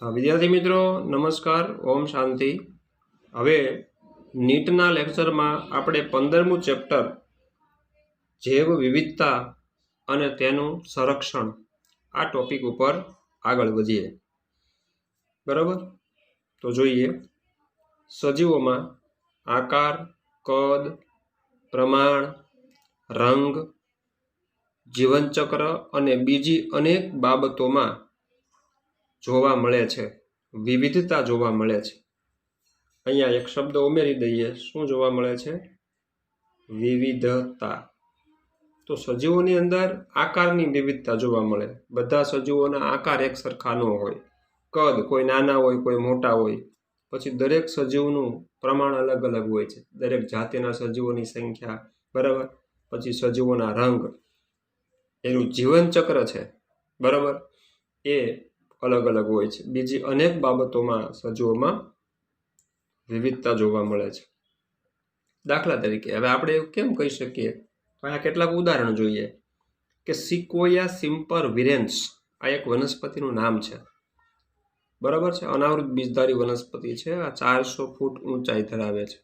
हाँ विद्यार्थी मित्रों नमस्कार ओम शांति। हवे नीटना लेक्चर में आपणे 15मुं चेप्टर जैव विविधता अने तेनुं संरक्षण आ टॉपिक पर आगळ वधीए। बराबर, तो जोईए सजीवों में आकार, कद, प्रमाण, रंग, जीवनचक्र अने बीजी अनेक बाबतों में जोवा मळे छे, विविधता जोवा मळे छे। अहींया एक शब्द उमेरी दईए, शुं जोवा मळे छे? विविधता। तो सजीवोनी अंदर आकारनी विविधता जोवा मळे। बधा सजीवोना आकार एक सरखा न होय, कद कोई नाना होय कोई मोटा होय। पछी दरेक सजीवनुं प्रमाण अलग अलग होय छे, दरेक जातिना सजीवोनी संख्या, बराबर। पछी सजीवोना रंग, एनुं जीवनचक्र छे, बराबर, ए अलग अलग होय छे। बीजी अनेक बाबतोमां सजीवोमां विविधता जोवा मळे छे। दाखला तरीके हवे आपणे એવું કેમ કહી શકીએ? તો આ કેટલાક ઉદાહરણ જોઈએ કે સિકોયા સિમ્પરવિરેન્સ આ એક વનસ્પતિનું નામ છે, બરાબર છે। અનાવૃત બીજધારી વનસ્પતિ છે। આ 400 ફૂટ ઊંચાઈ ધરાવે છે।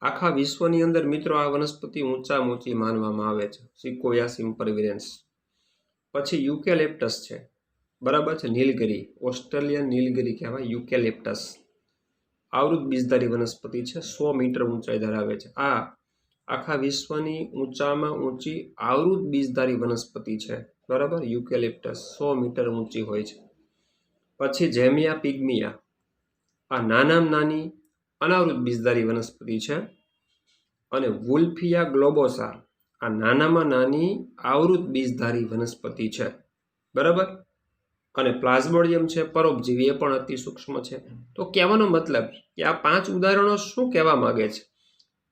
આખા વિશ્વની અંદર મિત્રો આ વનસ્પતિ ઊંચામાં ઊંચી માનવામાં આવે છે, સિકોયા સિમ્પરવિરેન્સ। પછી યુકેલિપ્ટસ છે, बराबर है। नीलगिरी, ऑस्ट्रेलियन नीलगिरी कहवाय यूकेलिप्टस। आवृत बीजधारी वनस्पति है, 100 मीटर ऊंचाई धरावे छे। आ आखा विश्वनी ऊंचामां ऊंची आवृत बीजधारी वनस्पति है, बराबर, यूकेलिप्टस 100 मीटर ऊंची होय छे। पछी जेमिया पिग्मिया, आ नानामां नानी अनावृत बीजधारी वनस्पति है। अने वुल्फिया ग्लोबोसा, आ नानामां नानी आवृत बीजधारी वनस्पति है, बराबर। અને પ્લાઝ્મોડિયમ છે, પરોપજીવી, એ પણ અતિ સૂક્ષ્મ છે। તો કહેવાનો મતલબ કે આ 5 ઉદાહરણો શું કહેવા માંગે છે?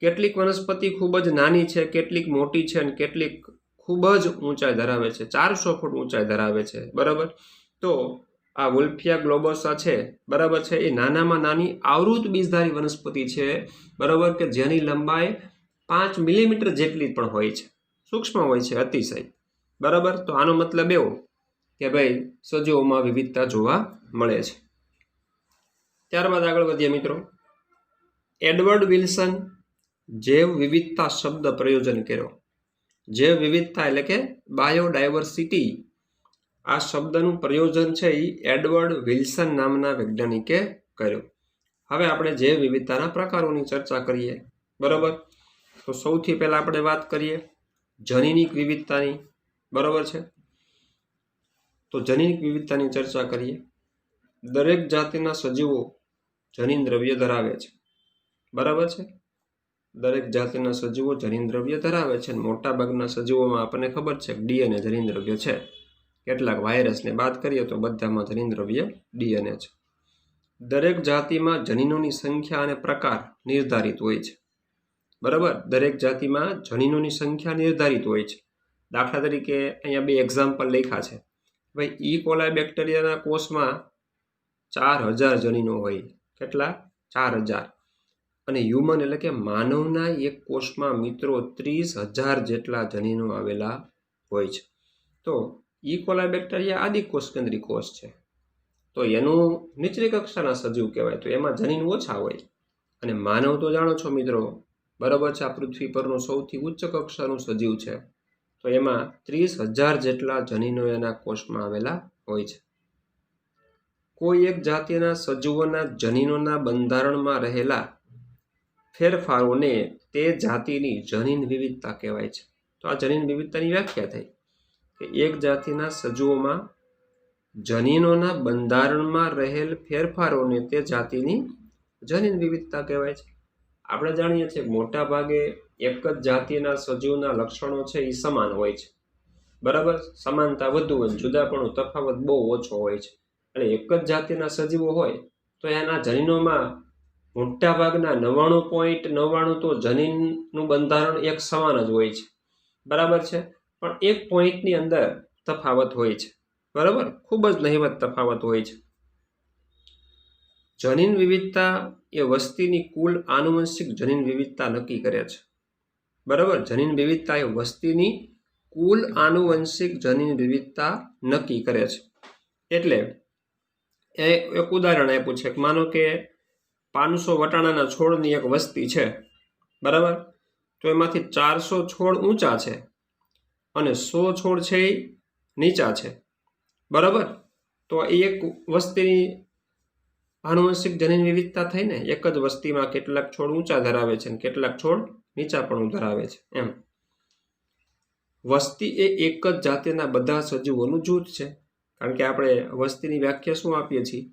કેટલીક વનસ્પતિ ખૂબ જ નાની છે, કેટલીક મોટી છે અને કેટલીક ખૂબ જ ઊંચાઈ ધરાવે છે, 400 ફૂટ ઊંચાઈ ધરાવે છે, બરાબર। તો આ વુલ્ફિયા ગ્લોબોસા છે, બરાબર છે, એ નાનામાં નાની આવૃત બીજધારી વનસ્પતિ છે, બરાબર, કે જેની લંબાઈ 5 મિલીમીટર જેટલી પણ હોય છે, સૂક્ષ્મ હોય છે અતિશય, બરાબર। તો આનો મતલબ એવો કે ભાઈ સજીવોમાં વિવિધતા જોવા મળે છે। ત્યારબાદ આગળ વધીએ મિત્રો। એડવર્ડ વિલ્સન જૈવ વિવિધતા શબ્દ પ્રયોજન કર્યો। જૈવ વિવિધતા એટલે કે બાયોડાયવર્સિટી, આ શબ્દનું પ્રયોજન છે એ એડવર્ડ વિલ્સન નામના વૈજ્ઞાનિકે કર્યો। હવે આપણે જૈવ વિવિધતાના પ્રકારોની ચર્ચા કરીએ, બરાબર। તો સૌથી પહેલા આપણે વાત કરીએ જનીનિક વિવિધતાની, બરાબર છે। तो जनिनिक विविधतानी चर्चा करिए। दरेक जातिना सजीवो जनीन द्रव्य धरावे छे, बराबर छे। दरेक जातिना सजीवो जनीन द्रव्य धरावे छे। मोटा भागना सजीवोमां आपणे खबर छे के डीएनए जनीन द्रव्य छे। केटलाक वायरसने बात करीए तो बधामां जनीन द्रव्य डीएनए छे। दरेक जातिमां जनीनोनी संख्या अने प्रकार निर्धारित होय छे, बराबर। दरेक जातिमां जनीनोनी संख्या निर्धारित होय छे। दाखला तरीके अहींया 2 एक्जाम्पल लख्या छे। भाई ई कोलाई बेक्टेरिया कोष में 4000 जनीनो होय। केटला? 4000। अने ह्यूमन एटले के मानवना एक कोष में मित्रों 30,000 जेटला जनीनो आवेला होय छे। तो ई कोलाई बेक्टेरिया आदि कोष केंद्रीय कोष छे, तो एनु नीचली कक्षाना सजीव कहेवाय। तो एमां जनीन ओछा होय। अने मानव तो जाणो छो मित्रों, बराबर छे, आ पृथ्वी परनो सौथी उच्च कक्षानो सजीव छे। तो एमां 30,000 जेटला जनीनो एना कोषमां आवेला होय छे। कोई एक जातिना सजीवोना जनीनोना बंधारणमां रहेला फेरफारोने ते जातिनी जनीन विविधता कहेवाय छे। तो आ जनीन विविधतानी व्याख्या थई के एक जातिना सजीवोमां जनीनोना बंधारणमां रहेल फेरफारोने ते जातिनी जनीन विविधता कहेवाय छे। આપણે જાણીએ છીએ મોટા ભાગે એક જ જાતિના સજીવના લક્ષણો છે એ સમાન હોય છે, બરાબર। સમાનતા વધુ હોય, જુદાપણું તફાવત બહુ ઓછો હોય છે। અને એક જ જાતિના સજીવો હોય તો એના જનીનોમાં મોટા ભાગના 99.99 તો જનીનનું બંધારણ એક સમાન જ હોય છે, બરાબર છે। પણ એક પોઈન્ટની અંદર તફાવત હોય છે, બરાબર, ખૂબ જ નહિવત તફાવત હોય છે। जनीन विविधता ए वस्तीनी कुल आनुवंशिक जनीन विविधता नक्की करे छे, बराबर। जनीन विविधता ए वस्तीनी कुल आनुवंशिक जनीन विविधता नक्की करे छे। एटले એક ઉદાહરણ આપ્યું છે કે માનો કે 500 વટાણાના છોડની એક વસ્તી છે, બરાબર? તો એમાંથી 400 છોડ ઊંચા છે અને 100 છોડ છે એ નીચા છે, બરાબર? તો એક વસ્તીની આનુવંશિક જનીન વિવિધતા થઈ ને, એક જ વસ્તીમાં કેટલાક છોડ ઊંચા ધરાવે છે અને કેટલાક છોડ નીચા પણ ધરાવે છે. એમ વસ્તી એ એક જ જાતિના બધા સજીવોનું જૂથ છે, કારણ કે આપણે વસ્તીની વ્યાખ્યા શું આપીએ છીએ,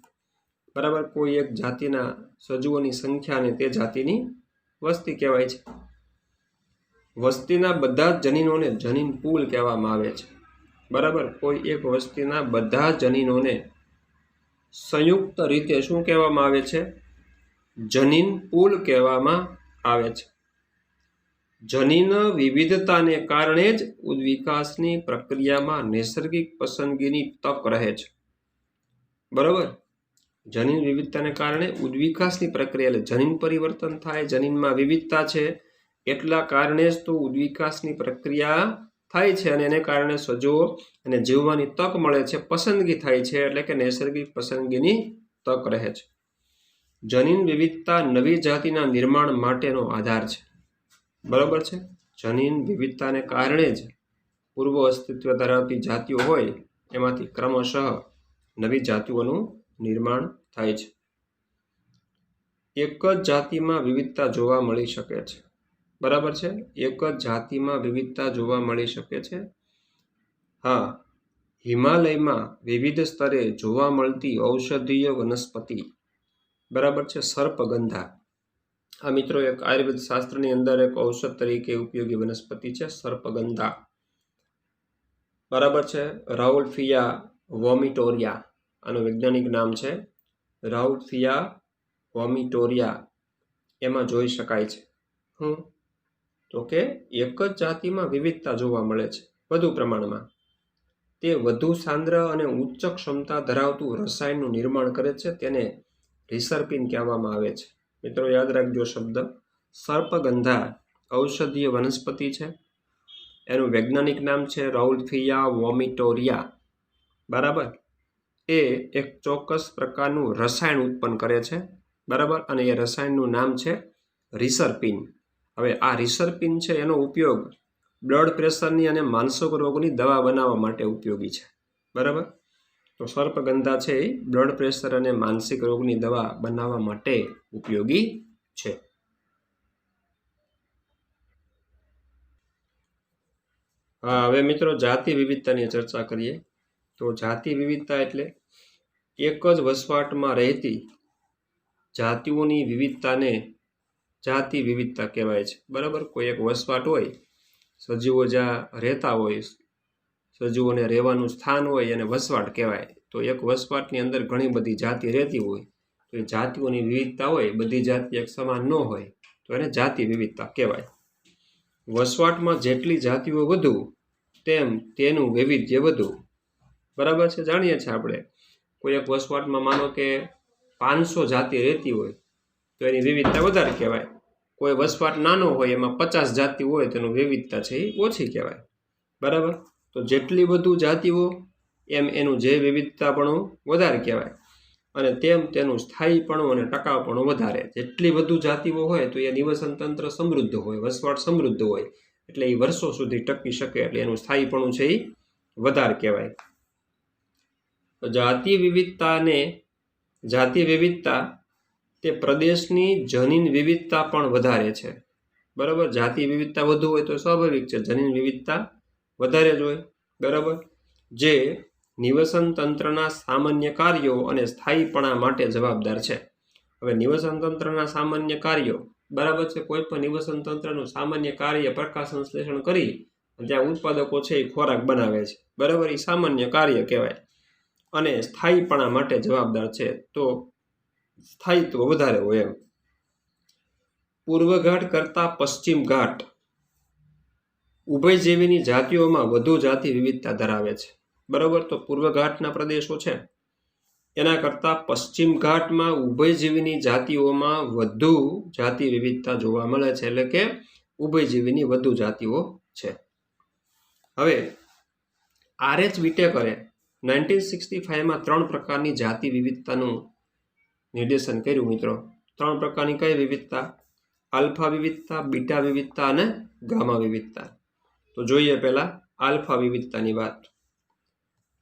બરાબર? કોઈ એક જાતિના સજીવોની સંખ્યાને તે જાતિની વસ્તી કહેવાય છે. વસ્તીના બધા જ જનીનોને જનીન પૂલ કહેવામાં આવે છે, બરાબર? કોઈ એક વસ્તીના બધા જનીનોને સંયુક્ત રીતે શું કહેવામાં આવે છે? જનીન પૂલ કહેવામાં આવે છે. જનીન વિવિધતાને કારણે જ ઉદ્વિકાસની પ્રક્રિયામાં નૈસર્ગિક પસંદગીની તક રહે છે, બરાબર? જનીન વિવિધતાને કારણે ઉદ્વિકાસની પ્રક્રિયા એટલે જનીન પરિવર્તન થાય, જનીનમાં વિવિધતા છે એટલા કારણે જ તો ઉદ્વિકાસની પ્રક્રિયા થાય છે અને એને કારણે સજીવો અને જીવવાની તક મળે છે, પસંદગી થાય છે, એટલે કે નૈસર્ગિક પસંદગીની તક રહે છે. જનીન વિવિધતા નવી જાતિના નિર્માણ માટેનો આધાર છે, બરાબર છે? જનીન વિવિધતાને કારણે જ પૂર્વ અસ્તિત્વ ધરાવતી જાતિઓ હોય એમાંથી ક્રમશઃ નવી જાતિઓનું નિર્માણ થાય છે. એક જ જાતિમાં વિવિધતા જોવા મળી શકે છે, બરાબર છે? એક જ જાતિમાં વિવિધતા જોવા મળી શકે છે. હા, હિમાલયમાં વિવિધ સ્તરે જોવા મળતી ઔષધીય વનસ્પતિ, બરાબર છે, સર્પગંધા. આ મિત્રો એક આયુર્વેદ શાસ્ત્રની અંદર એક ઔષધ તરીકે ઉપયોગી વનસ્પતિ છે, સર્પગંધા, બરાબર છે? રાઉલ્ફિયા વોમિટોરિયા આનું વૈજ્ઞાનિક નામ છે, રાઉલ્ફિયા વોમિટોરિયા. એમાં જોઈ શકાય છે તો કે એક જ જાતિમાં વિવિધતા જોવા મળે છે વધુ પ્રમાણમાં. તે વધુ સાંદ્ર અને ઉચ્ચ ક્ષમતા ધરાવતું રસાયણનું નિર્માણ કરે છે, તેને રિસર્પિન કહેવામાં આવે છે. મિત્રો યાદ રાખજો શબ્દ સર્પગંધા ઔષધીય વનસ્પતિ છે, એનું વૈજ્ઞાનિક નામ છે રાઉલ્ફિયા વોમિટોરિયા, બરાબર? એ એક ચોક્કસ પ્રકારનું રસાયણ ઉત્પન્ન કરે છે, બરાબર? અને એ રસાયણનું નામ છે રિસર્પિન. હવે આ રિસર્પિન છે એનો ઉપયોગ બ્લડ પ્રેશરની અને માનસિક રોગની દવા બનાવવા માટે ઉપયોગી છે, બરાબર? તો સર્પગંધા છે એ બ્લડ પ્રેશર અને માનસિક રોગની દવા બનાવવા માટે ઉપયોગી છે. હા, હવે મિત્રો જાતિ વિવિધતાની ચર્ચા કરીએ. તો જાતિ વિવિધતા એટલે એક જ વસવાટમાં રહેતી જાતિઓની વિવિધતાને જાતિ વિવિધતા કહેવાય છે, બરાબર? કોઈ એક વસવાટ હોય, સજીવો જ્યાં રહેતા હોય, સજીવોને રહેવાનું સ્થાન હોય એને વસવાટ કહેવાય. તો એક વસવાટની અંદર ઘણી બધી જાતિ રહેતી હોય, તો એ જાતિઓની વિવિધતા હોય, બધી જાતિ એક સમાન ન હોય, તો એને જાતિ વિવિધતા કહેવાય. વસવાટમાં જેટલી જાતિઓ વધુ તેમ તેનું વૈવિધ્ય વધુ, બરાબર છે? જાણીએ છીએ આપણે કોઈ એક વસવાટમાં માનો કે 500 જાતિ રહેતી હોય તો એની વિવિધતા વધારે કહેવાય. કોઈ વસવાટ નાનો હોય એમાં 50 જાતિ હોય તેનું વિવિધતા છે એ ઓછી કહેવાય, બરાબર? તો જેટલી વધુ જાતિઓ એમ એનું જે વિવિધતાપણું વધારે કહેવાય અને તેમ તેનું સ્થાયીપણું અને ટકાઉપણું વધારે. જેટલી વધુ જાતિઓ હોય તો એ નિવસન તંત્ર સમૃદ્ધ હોય, વસવાટ સમૃદ્ધ હોય, એટલે એ વર્ષો સુધી ટકી શકે, એટલે એનું સ્થાયીપણું છે એ વધારે કહેવાય. જાતિ વિવિધતા તે પ્રદેશની જનીન વિવિધતા પણ વધારે છે, બરાબર? જાતિ વિવિધતા વધુ હોય તો સ્વાભાવિક છે જનીન વિવિધતા વધારે જ હોય, બરાબર? જે નિવસન તંત્રના સામાન્ય કાર્યો અને સ્થાયીપણા માટે જવાબદાર છે. હવે નિવસન તંત્રના સામાન્ય કાર્યો, બરાબર છે? કોઈ પણ નિવસન તંત્રનું સામાન્ય કાર્ય પ્રકાશ સંશ્લેષણ કરી ત્યાં ઉત્પાદકો છે એ ખોરાક બનાવે છે, બરાબર? એ સામાન્ય કાર્ય કહેવાય. અને સ્થાયીપણા માટે જવાબદાર છે, તો સ્થાયિત્વ વધારે હોય એમ. પૂર્વ ઘાટ કરતા પશ્ચિમ ઘાટ ઉભયજીવીની જાતિઓમાં વધુ જાતિ વિવિધતા ધરાવે છે, બરાબર? તો પૂર્વ ઘાટના પ્રદેશો છે એના કરતાં પશ્ચિમ ઘાટમાં ઉભયજીવીની જાતિઓમાં વધુ જાતિ વિવિધતા જોવા મળે છે, એટલે કે ઉભયજીવીની વધુ જાતિઓ છે. હવે RH વિટેકરે 1965માં 3 પ્રકારની જાતિ વિવિધતાનું નિર્દેશન કર્યું મિત્રો. 3 પ્રકારની કઈ વિવિધતા? આલ્ફા વિવિધતા, બીટા વિવિધતા અને ગામા વિવિધતા. તો જોઈએ પહેલા આલ્ફા વિવિધતાની વાત.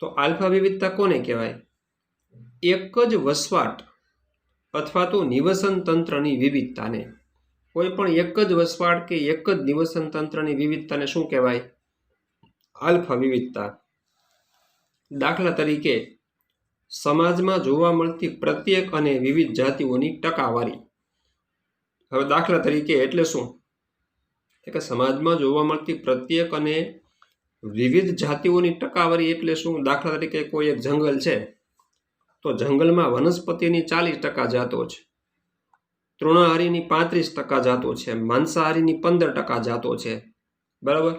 તો આલ્ફા વિવિધતા કોને કહેવાય? એક જ વસવાટ અથવા તો નિવસન તંત્રની વિવિધતાને, કોઈ પણ એક જ વસવાટ કે એક જ નિવસન તંત્રની વિવિધતાને શું કહેવાય? આલ્ફા વિવિધતા. દાખલા તરીકે સમાજમાં જોવા મળતી પ્રત્યેક અને વિવિધ જાતિઓની ટકાવારી. હવે દાખલા તરીકે એટલે શું? કે સમાજમાં જોવા મળતી પ્રત્યેક અને વિવિધ જાતિઓની ટકાવારી એટલે શું? દાખલા તરીકે કોઈ એક જંગલ છે, તો જંગલમાં વનસ્પતિની 40% જાતો છે, તૃણાહારીની 35% જાતો છે, માંસાહારીની 15% જાતો છે, બરાબર?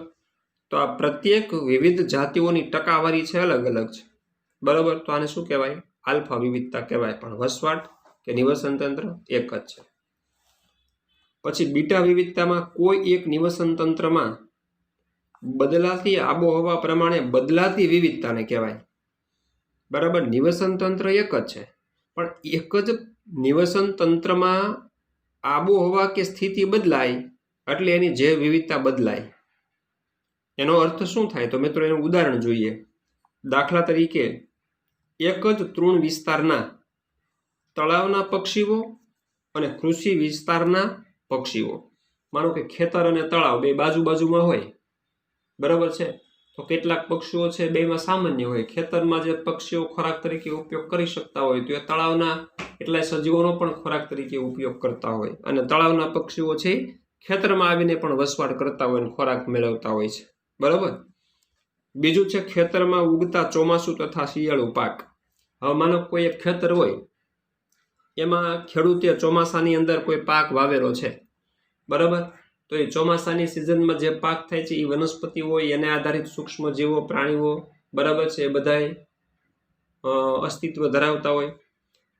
તો આ પ્રત્યેક વિવિધ જાતિઓની ટકાવારી છે, અલગ અલગ છે, બરાબર? તો આને શું કહેવાય? આલ્ફા વિવિધતા કહેવાય. પણ વસવાટ કે નિવસન તંત્ર એક જ છે. પછી બીટા વિવિધતામાં કોઈ એક નિવસન તંત્રમાં બદલાતી આબોહવા પ્રમાણે બદલાતી વિવિધતાને કહેવાય, બરાબર? નિવસન તંત્ર એક જ છે, પણ એક જ નિવસન તંત્રમાં આબોહવા કે સ્થિતિ બદલાય એટલે એની જૈવ વિવિધતા બદલાય. એનો અર્થ શું થાય? તો મિત્રો એનું ઉદાહરણ જોઈએ. દાખલા તરીકે એક જ તૃણ વિસ્તારના તળાવના પક્ષીઓ અને કૃષિ વિસ્તારના પક્ષીઓ, માનો કે ખેતર અને તળાવ બે બાજુમાં હોય, બરાબર છે? તો કેટલાક પક્ષીઓ છે બેમાં સામાન્ય હોય. ખેતરમાં જે પક્ષીઓ ખોરાક તરીકે ઉપયોગ કરી શકતા હોય તો એ તળાવના કેટલાય સજીવોનો પણ ખોરાક તરીકે ઉપયોગ કરતા હોય, અને તળાવના પક્ષીઓ છે ખેતરમાં આવીને પણ વસવાટ કરતા હોય અને ખોરાક મેળવતા હોય છે, બરાબર? બીજું છે ખેતરમાં ઉગતા ચોમાસુ તથા શિયાળુ પાક. હવે માનો કોઈ એક ખેતર હોય, એમાં ખેડૂતે ચોમાસાની અંદર કોઈ પાક વાવેલો છે, બરાબર? તો એ ચોમાસાની સિઝનમાં જે પાક થાય છે એ વનસ્પતિ હોય, એને આધારિત સૂક્ષ્મ જીવો, પ્રાણીઓ, બરાબર છે, એ બધાય અસ્તિત્વ ધરાવતા હોય.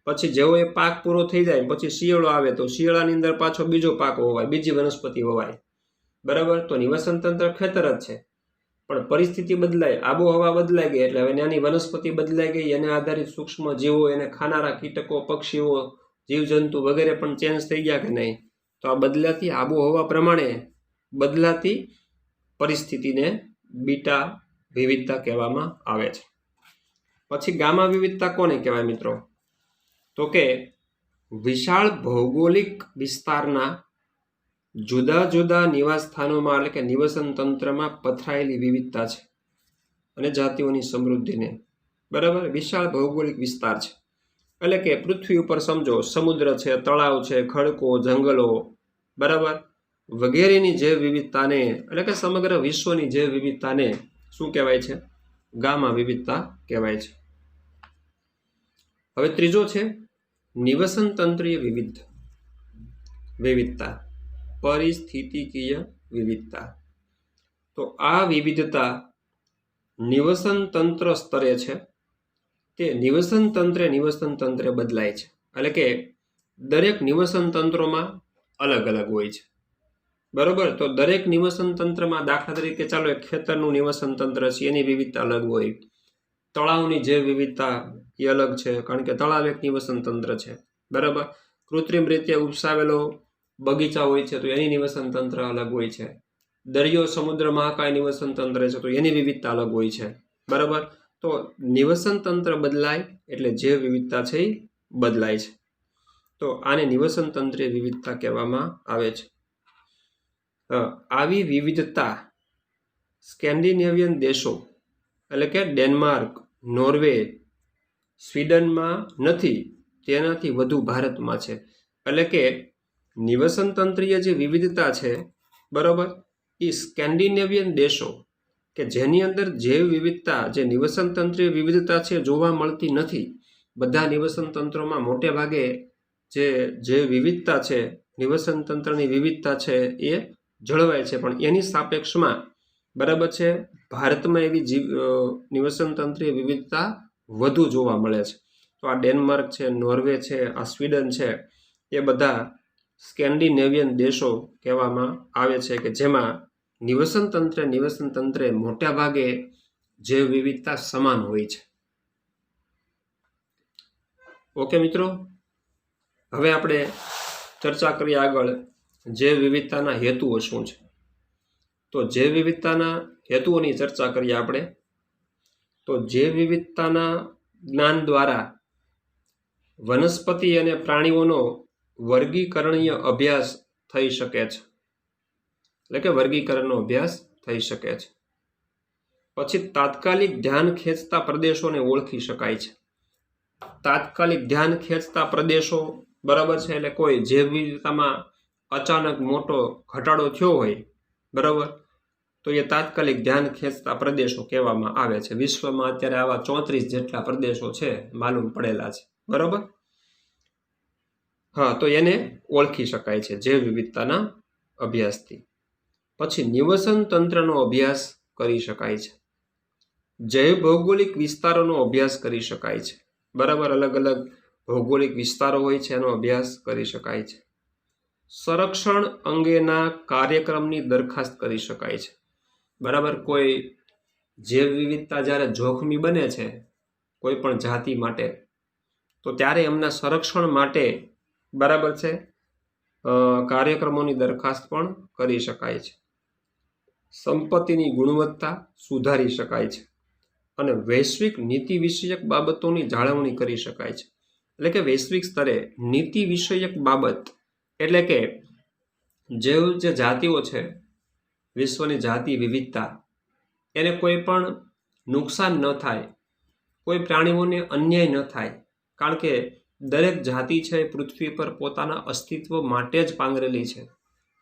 પછી જેવો એ પાક પૂરો થઈ જાય પછી શિયાળો આવે તો શિયાળાની અંદર પાછો બીજો પાક વવાય, બીજી વનસ્પતિ વવાય, બરાબર? તો નિવસન તંત્ર ખેતર જ છે, પણ પરિસ્થિતિ બદલાય, આબોહવા બદલાઈ ગઈ એટલે હવે એની વનસ્પતિ બદલાઈ ગઈ, એને આધારિત સૂક્ષ્મ જીવો, એને ખાનારા કીટકો, પક્ષીઓ, જીવજંતુ વગેરે પણ ચેન્જ થઈ ગયા કે નહીં? તો આ બદલાતી આબોહવા પ્રમાણે બદલાતી પરિસ્થિતિને બીટા વિવિધતા કહેવામાં આવે છે. પછી ગામા વિવિધતા કોને કહેવાય મિત્રો? તો કે વિશાળ ભૌગોલિક વિસ્તારના જુદા જુદા નિવાસ સ્થાનોમાં એટલે કે નિવસન તંત્રમાં પથરાયેલી વિવિધતા છે અને જાતિઓની સમૃદ્ધિને, બરાબર? વિશાળ ભૌગોલિક વિસ્તાર છે એટલે કે પૃથ્વી ઉપર સમજો સમુદ્ર છે, તળાવ છે, ખડકો, જંગલો, બરાબર, વગેરેની જૈવ વિવિધતાને એટલે કે સમગ્ર વિશ્વની જૈવ વિવિધતાને શું કહેવાય છે? ગામા વિવિધતા કહેવાય છે. હવે ત્રીજો છે નિવસન તંત્રીય વિવિધતા, પરિસ્થિતિકીય વિવિધતા. તો આ વિવિધતા નિવસન તંત્ર સ્તરે છે, તે નિવસન તંત્રે બદલાય છે, એટલે કે દરેક નિવસન તંત્રોમાં અલગ અલગ હોય છે, બરોબર? તો દરેક નિવસન તંત્રમાં દાખલા તરીકે ચાલો એક ખેતરનું નિવસન તંત્ર છે, એની વિવિધતા અલગ હોય. તળાવની જે વિવિધતા એ અલગ છે, કારણ કે તળાવ એક નિવસન તંત્ર છે, બરાબર? કૃત્રિમ રીતે ઉપસાવેલો બગીચા હોય છે તો એની નિવસન તંત્ર અલગ હોય છે. દરિયો, સમુદ્ર, મહાકાય નિવસન તંત્ર છે તો એની વિવિધતા અલગ હોય છે, બરાબર? તો નિવસન તંત્ર બદલાય એટલે જે વિવિધતા છે એ બદલાય છે. તો આને નિવસન તંત્રીય વિવિધતા કહેવામાં આવે છે. આવી વિવિધતા સ્કેન્ડિનેવિયન દેશો એટલે કે ડેનમાર્ક, નોર્વે, સ્વીડનમાં નથી, તેનાથી વધુ ભારતમાં છે. એટલે કે નિવસન તંત્રીય જે વિવિધતા છે, બરોબર, એ સ્કેન્ડિનેવિયન દેશો કે જેની અંદર જૈવ વિવિધતા, જે નિવસન તંત્રીય વિવિધતા છે જોવા મળતી નથી. બધા નિવસન તંત્રોમાં મોટે ભાગે જે વિવિધતા છે, નિવસન તંત્રની વિવિધતા છે એ જળવાય છે, પણ એની સાપેક્ષમાં, બરાબર છે, ભારતમાં એવી નિવસન તંત્રીય વિવિધતા વધુ જોવા મળે છે. તો આ ડેનમાર્ક છે, નોર્વે છે, આ સ્વીડન છે, એ બધા સ્કેન્ડિનેવિયન દેશો કહેવામાં આવે છે કે જેમાં નિવસન તંત્રે મોટા ભાગે જે વિવિધતા સમાન હોય છે, ઓકે મિત્રો, હવે આપણે ચર્ચા કરીએ આગળ જૈવ વિવિધતાના હેતુઓ શું છે. તો જૈવ વિવિધતાના હેતુઓની ચર્ચા કરીએ આપણે. તો જૈવ વિવિધતાના જ્ઞાન દ્વારા વનસ્પતિ અને પ્રાણીઓનો વર્ગીકરણીય અભ્યાસ થઈ શકે છે, એટલે કે વર્ગીકરણનો અભ્યાસ થઈ શકે છે. પછી તાત્કાલિક ધ્યાન ખેંચતા પ્રદેશોને ઓળખી શકાય છે. તાત્કાલિક ધ્યાન ખેંચતા પ્રદેશો, બરાબર છે, એટલે કોઈ જૈવ વિવિધતામાં અચાનક મોટો ઘટાડો થયો હોય, બરાબર, તો એ તાત્કાલિક ધ્યાન ખેંચતા પ્રદેશો કહેવામાં આવે છે. વિશ્વમાં અત્યારે આવા 34 જેટલા પ્રદેશો છે, માલુમ પડેલા છે, બરાબર. હા, તો એને ઓળખી શકાય છે જૈવ વિવિધતાના અભ્યાસથી. પછી નિવસન તંત્રનો અભ્યાસ કરી શકાય છે. જૈવ ભૌગોલિક વિસ્તારોનો અભ્યાસ કરી શકાય છે, બરાબર. અલગ અલગ ભૌગોલિક વિસ્તારો હોય છે, એનો અભ્યાસ કરી શકાય છે. સંરક્ષણ અંગેના કાર્યક્રમની દરખાસ્ત કરી શકાય છે, બરાબર. કોઈ જૈવ વિવિધતા જ્યારે જોખમી બને છે કોઈ પણ જાતિ માટે, તો ત્યારે એમના સંરક્ષણ માટે, બરાબર છે, કાર્યક્રમોની દરખાસ્ત પણ કરી શકાય છે. સંપત્તિની ગુણવત્તા સુધારી શકાય છે અને વૈશ્વિક નીતિ વિષયક બાબતોની જાળવણી કરી શકાય છે. એટલે કે વૈશ્વિક સ્તરે નીતિ વિષયક બાબત, એટલે કે જે જાતિઓ છે, વિશ્વની જાતિ વિવિધતા, એને કોઈ પણ નુકસાન ન થાય, કોઈ પ્રાણીઓને અન્યાય ન થાય. કારણ કે દરેક જાતિ છે પૃથ્વી પર પોતાના અસ્તિત્વ માટે જ પાંગરેલી છે.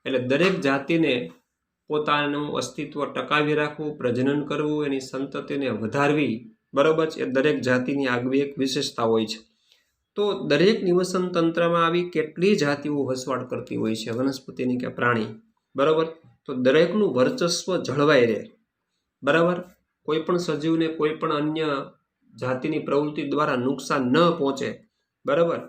એટલે દરેક જાતિને પોતાનું અસ્તિત્વ ટકાવી રાખવું, પ્રજનન કરવું, એની સંતતિને વધારવી, બરાબર છે, એ દરેક જાતિની આગવી એક વિશેષતા હોય છે. તો દરેક નિવસન તંત્રમાં આવી કેટલી જાતિઓ વસવાટ કરતી હોય છે, વનસ્પતિની કે પ્રાણી, બરાબર. તો દરેકનું વર્ચસ્વ જળવાઈ રહે, બરાબર. કોઈ પણ સજીવને કોઈ પણ અન્ય જાતિની પ્રવૃત્તિ દ્વારા નુકસાન ન પહોંચે, બરાબર,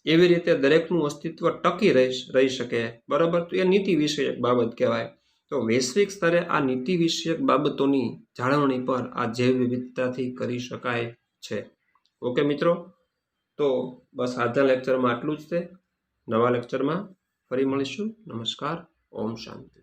એવી રીતે દરેકનું અસ્તિત્વ ટકી રહી શકે, બરાબર. તો એ નીતિ વિષયક બાબત કહેવાય. તો વૈશ્વિક સ્તરે આ નીતિ વિષયક બાબતોની જાળવણી પર આ જૈવ વિવિધતાથી કરી શકાય છે. ઓકે મિત્રો, તો બસ આજના લેક્ચરમાં આટલું જ છે. નવા લેક્ચરમાં ફરી મળીશું. નમસ્કાર. ઓમ શાંતિ.